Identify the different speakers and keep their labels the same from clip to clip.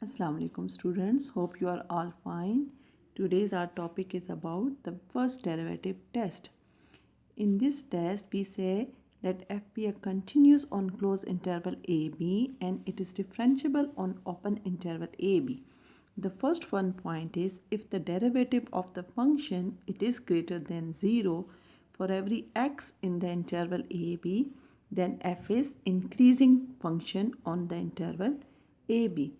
Speaker 1: Assalamu alaikum students, hope you are all fine. Today's our topic is about the first derivative test. In this test we say let f be a continuous on closed interval ab and it is differentiable on open interval ab. The first one point is if the derivative of the function it is greater than 0 for every x in the interval ab, then f is increasing function on the interval ab.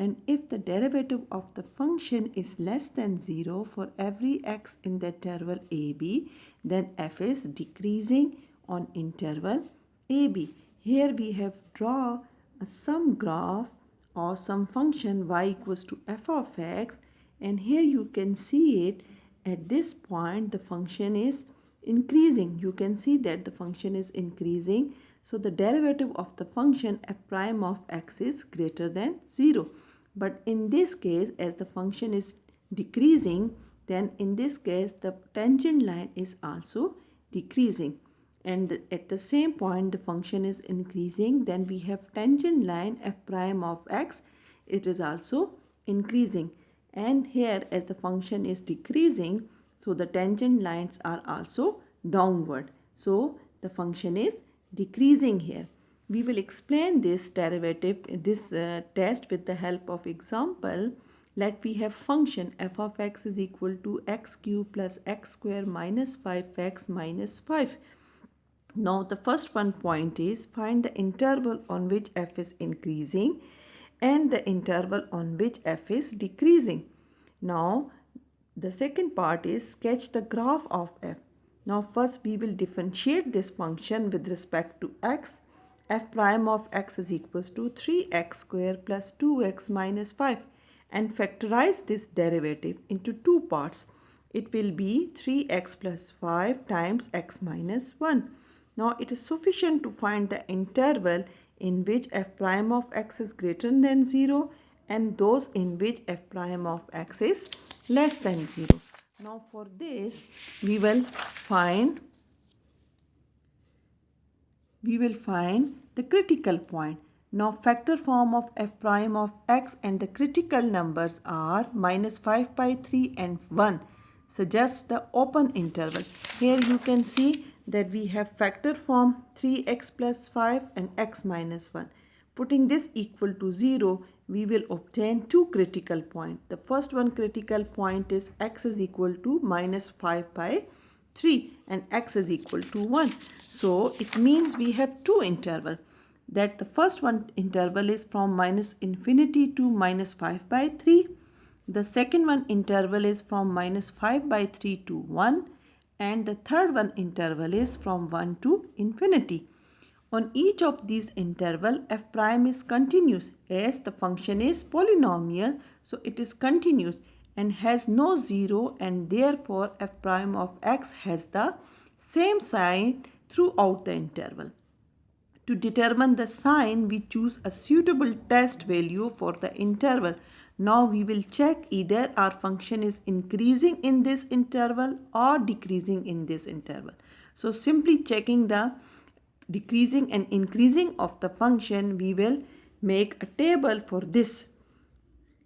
Speaker 1: And if the derivative of the function is less than 0 for every x in the interval ab, then f is decreasing on interval ab. Here we have draw some graph or some function y equals to f of x, and here you can see it at this point the function is increasing. You can see that the function is increasing. So the derivative of the function f prime of x is greater than 0. But in this case, as the function is decreasing, then in this case the tangent line is also decreasing. And at the same point the function is increasing, then we have tangent line f prime of x, it is also increasing. And here as the function is decreasing, so the tangent lines are also downward. So the function is decreasing here. We will explain this derivative, this test with the help of example. Let we have function f of x is equal to x cube plus x square minus 5x minus 5. Now the first one point is find the interval on which f is increasing and the interval on which f is decreasing. Now the second part is sketch the graph of f. Now first we will differentiate this function with respect to x. F prime of x is equals to 3x square plus 2x minus 5 and factorize this derivative into two parts. It will be 3x plus 5 times x minus 1. Now it is sufficient to find the interval in which f prime of x is greater than 0 and those in which f prime of x is less than 0. Now for this we will find the critical point. Now factor form of f prime of x and the critical numbers are minus 5 by 3 and 1 suggests the open interval. Here you can see that we have factor form 3x plus 5 and x minus 1. Putting this equal to 0, we will obtain two critical points. The first one critical point is x is equal to minus 5 by 3 and x is equal to 1. So it means we have two intervals. That the first one interval is from minus infinity to minus 5 by 3. The second one interval is from minus 5 by 3 to 1. And the third one interval is from 1 to infinity. On each of these interval, f prime is continuous as the function is polynomial, so it is continuous and has no zero, and therefore f prime of x has the same sign throughout the interval. To determine the sign, we choose a suitable test value for the interval. Now we will check either our function is increasing in this interval or decreasing in this interval. So simply checking the decreasing and increasing of the function, we will make a table for this.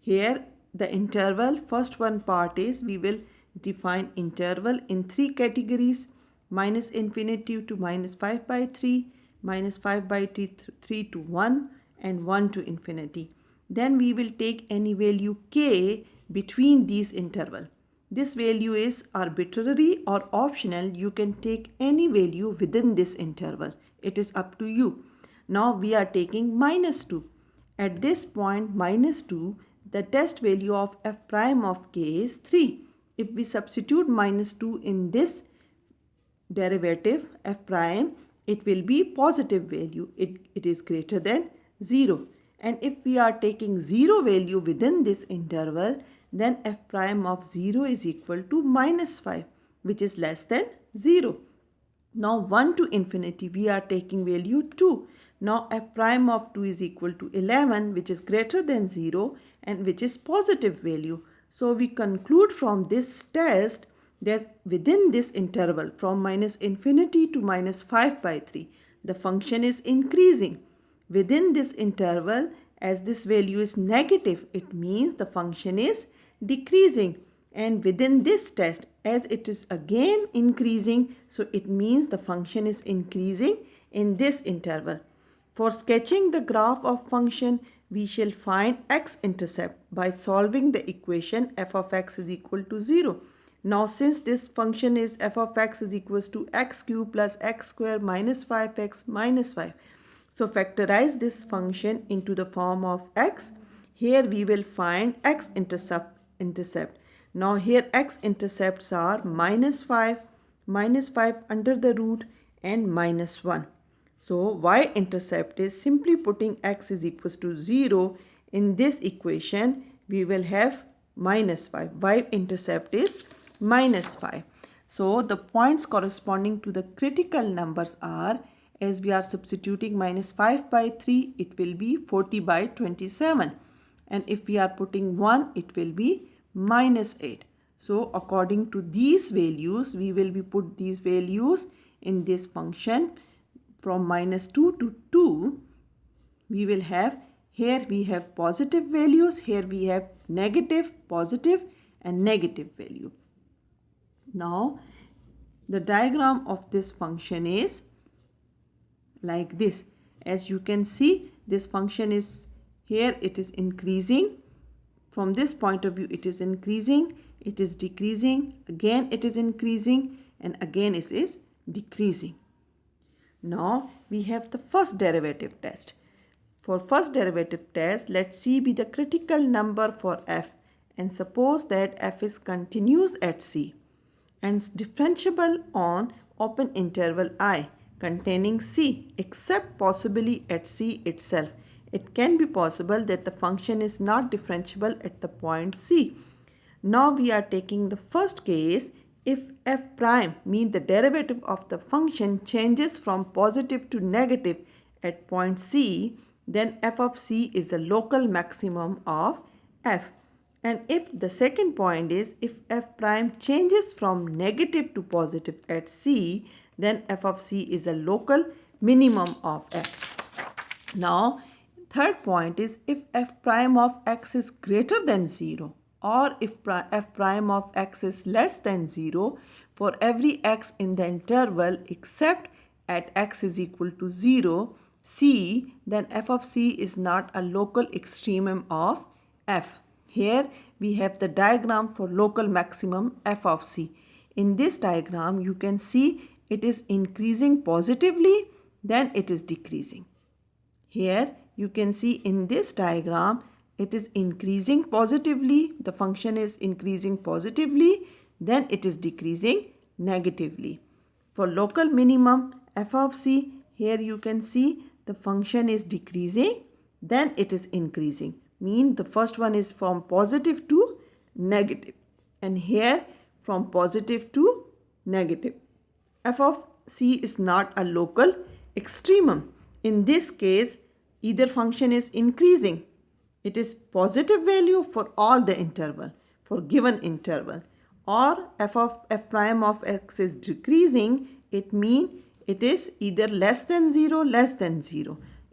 Speaker 1: Here the interval, first one part is we will define interval in three categories: minus infinity to minus 5 by 3, minus 5 by 3 to 1 and 1 to infinity. Then we will take any value k between these interval. This value is arbitrary or optional. You can take any value within this interval. It is up to you. Now we are taking minus 2. At this point minus 2, the test value of f prime of k is 3. If we substitute minus 2 in this derivative f prime, it will be positive value. It is greater than 0. And if we are taking 0 value within this interval, then f prime of 0 is equal to minus 5, which is less than 0. Now 1 to infinity, we are taking value 2. Now f prime of 2 is equal to 11, which is greater than 0 and which is positive value. So we conclude from this test that within this interval from minus infinity to minus 5 by 3, the function is increasing. Within this interval, As this value is negative, it means the function is decreasing. And within this test, as it is again increasing, so it means the function is increasing in this interval. For sketching the graph of function, we shall find x-intercept by solving the equation f of x is equal to 0. Now since this function is f of x is equals to x cube plus x square minus 5x minus 5. So factorize this function into the form of x. Here we will find x-intercept. Now here x-intercepts are minus 5 under the root and minus 1. So y-intercept is simply putting x is equals to 0 in this equation. We will have minus 5. Y-intercept is minus 5. So the points corresponding to the critical numbers are, as we are substituting minus 5 by 3, it will be 40 by 27. And if we are putting 1, it will be minus 8. So according to these values, we will be put these values in this function. From minus 2 to 2, we will have, here we have positive values, here we have negative, positive and negative value. Now, the diagram of this function is like this. As you can see, this function is here, it is increasing. From this point of view, it is increasing, it is decreasing, again it is increasing and again it is decreasing. Now we have the first derivative test. For first derivative test, let C be the critical number for f, and suppose that f is continuous at C and differentiable on open interval I containing C, except possibly at C itself. It can be possible that the function is not differentiable at the point C. Now we are taking the first case. If f prime means the derivative of the function changes from positive to negative at point C, then f of C is the local maximum of f. And if the second point is, if f prime changes from negative to positive at C, then f of C is the local minimum of f. Now, third point is, if f prime of x is greater than 0, or if f prime of x is less than 0 for every x in the interval except at x is equal to 0, C, then f of C is not a local extremum of f. Here we have the diagram for local maximum f of C. In this diagram, you can see it is increasing positively, then it is decreasing. Here you can see in this diagram, it is increasing positively, the function is increasing positively, then it is decreasing negatively. For local minimum f of C, here you can see the function is decreasing, then it is increasing. Mean the first one is from positive to negative, and here from positive to negative. F of C is not a local extremum. In this case, either function is increasing, it is positive value for all the interval, for given interval, or f prime of x is decreasing, it means it is either less than 0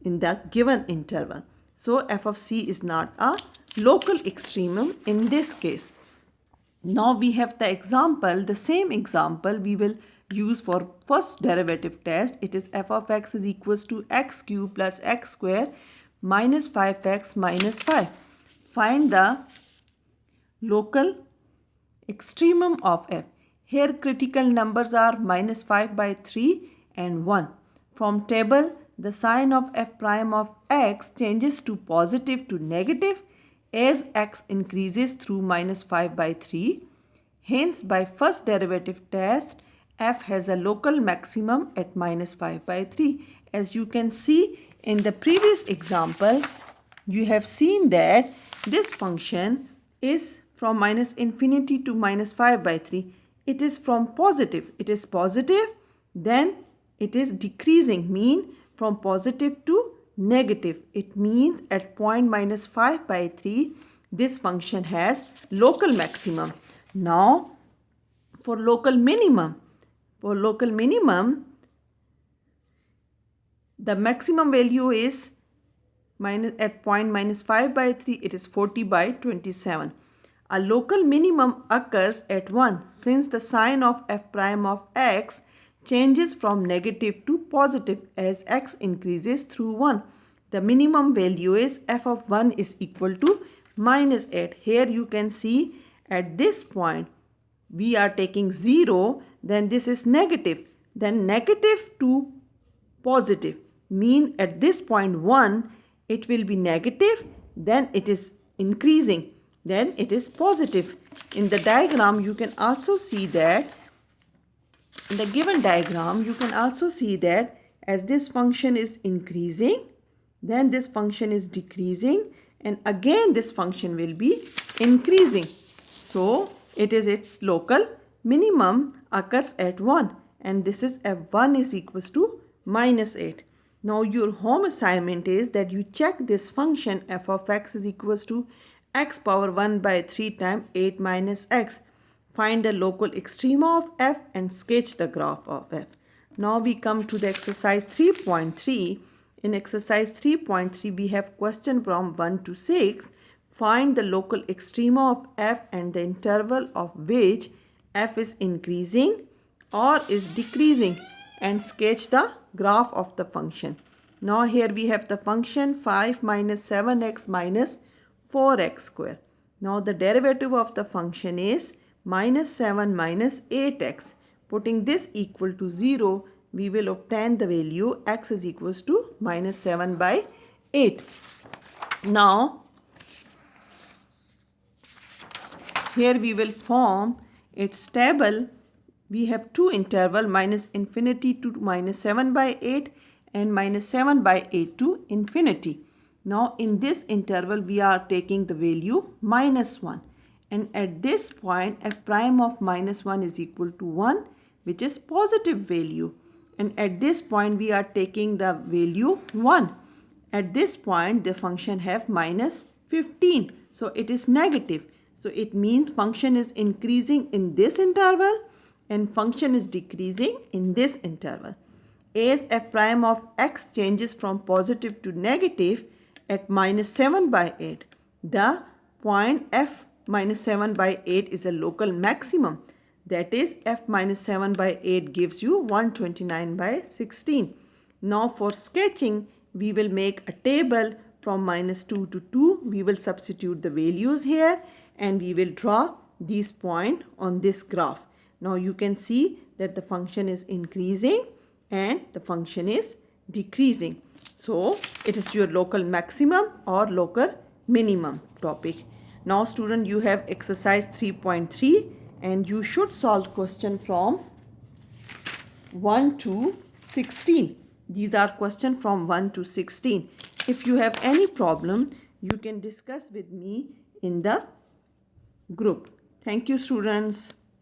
Speaker 1: in the given interval. So f of C is not a local extremum in this case. Now we have the example, the same example we will use for first derivative test. It is f of x is equals to x cube plus x square minus 5x minus 5. Find the local extremum of f. Here critical numbers are minus 5 by 3 and 1. From table, the sign of f prime of x changes to positive to negative as x increases through minus 5 by 3. Hence, by first derivative test, f has a local maximum at minus 5 by 3. As you can see in the previous example, you have seen that this function is from minus infinity to minus 5 by 3. It is from positive. It is positive, then it is decreasing, mean from positive to negative. It means at point minus 5 by 3, this function has local maximum. Now, for local minimum, the maximum value is at point minus 5 by 3, it is 40 by 27. A local minimum occurs at 1 since the sign of f prime of x changes from negative to positive as x increases through 1. The minimum value is f of 1 is equal to minus 8. Here you can see at this point we are taking 0, then this is negative, then negative to positive mean at this point 1 it will be negative, then it is increasing, then it is positive. In the diagram you can also see that in the given diagram you can also see that as this function is increasing, then this function is decreasing, and again this function will be increasing. So it is its local minimum occurs at 1, and this is f1 is equals to minus 8. Now your home assignment is that you check this function f of x is equals to x power 1 by 3 times 8 minus x. Find the local extrema of f and sketch the graph of f. Now we come to the exercise 3.3. In exercise 3.3 we have question from 1 to 6. Find the local extrema of f and the interval of which f is increasing or is decreasing and sketch the graph of the function. Now here we have the function 5 minus 7x minus 4x square. Now the derivative of the function is minus 7 minus 8x. Putting this equal to 0, we will obtain the value x is equals to minus 7 by 8. Now here we will form its table. We have two interval minus infinity to minus 7 by 8 and minus 7 by 8 to infinity. Now in this interval we are taking the value minus 1, and at this point f prime of minus 1 is equal to 1, which is positive value, and at this point we are taking the value 1. At this point the function have minus 15, so it is negative. So it means function is increasing in this interval and function is decreasing in this interval. As f prime of x changes from positive to negative at minus 7 by 8, the point f minus 7 by 8 is a local maximum. That is f minus 7 by 8 gives you 129 by 16. Now for sketching, we will make a table from minus 2 to 2. We will substitute the values here and we will draw these points on this graph. Now you can see that the function is increasing and the function is decreasing. So it is your local maximum or local minimum topic. Now student, you have exercise 3.3 and you should solve question from 1 to 16. These are questions from 1 to 16. If you have any problem, you can discuss with me in the group. Thank you students.